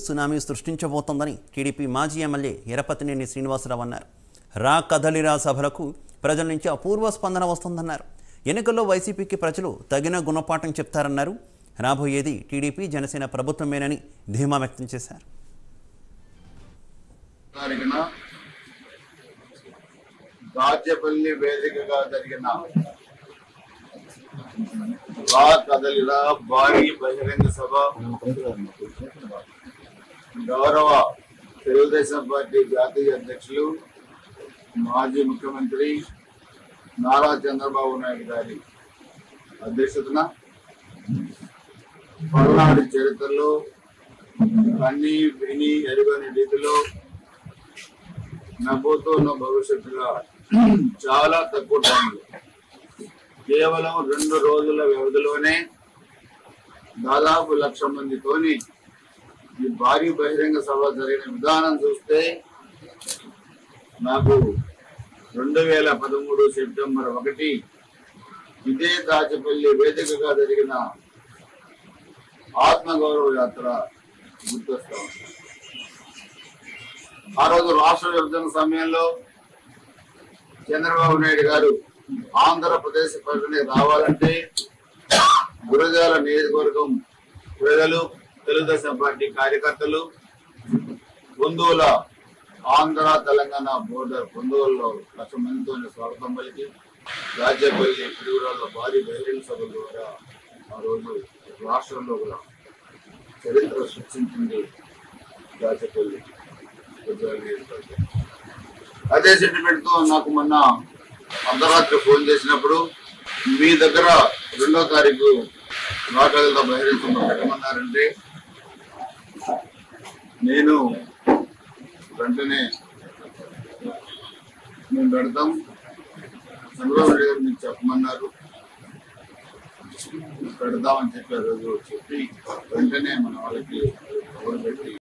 Tsunami సృష్టించబోతోందని TDP మాజీ MLA Yarapathineni Srinivasarao అన్నారు. రా కదలిరా సభలకు ప్రజల నుంచి అపూర్వ స్పందన వస్తుందన్నారు. ఎన్నికల్లో వైసీపీకి ప్రజలు తగిన గుణపాఠం చెప్తారన్నారు. రాబోయేది టీడీపీ జనసేన ప్రభుత్వమేనని ధీమా వ్యక్తం చేశారు. దాచేపల్లి వేదికగా జరిగిన రా కదలిరా భారీ బహిరంగ సభ గౌరవ తెలుగుదేశం పార్టీ జాతీయ అధ్యక్షులు మాజీ ముఖ్యమంత్రి నారా చంద్రబాబు నాయుడు గారి అధ్యక్షతన పల్నాడు చరిత్రలో కన్నీ విని ఎరుగని రీతిలో నవ్వుతున్న భవిష్యత్తులో చాలా తక్కువ టైంలో కేవలం 2 రోజుల వ్యవధిలోనే దాదాపు 1,00,000 మందితోని ఈ భారీ బహిరంగ సభ జరిగిన విధానం చూస్తే నాకు 2013 సెప్టెంబర్ 1 ఇదే దాచేపల్లి వేదికగా జరిగిన ఆత్మగౌరవ యాత్ర గుర్తొస్తా ఉంది. ఆ రోజు రాష్ట్ర విభజన సమయంలో చంద్రబాబు నాయుడు గారు ఆంధ్రప్రదేశ్ పర్యటనకి రావాలంటే గురజాల నియోజకవర్గం ప్రజలు, తెలుగుదేశం పార్టీ కార్యకర్తలు పొందూల ఆంధ్ర తెలంగాణ బోర్డర్ పొందూరులో 1,00,000 మందితో స్వాగతం పలికి దాచేపల్లి పిడుగురాళ్ళ భారీ బహిరంగ సభ ద్వారా ఆ రోజు రాష్ట్రంలో కూడా చరిత్ర సృష్టించింది దాచేపల్లి. అదే సెంటిమెంట్ తో నాకు మొన్న అర్ధరాత్రి ఫోన్ చేసినప్పుడు మీ దగ్గర 2వ తారీఖు రాకలతో బహిరంగ పెట్టమన్నారంటే నేను వెంటనే మేము పెడతాం, చంద్రబాబు నాయుడు గారు మీకు చెప్పమన్నారు, పెడదామని చెప్పి ఆ రోజు చెప్పి వెంటనే మన వాళ్ళకి పెట్టి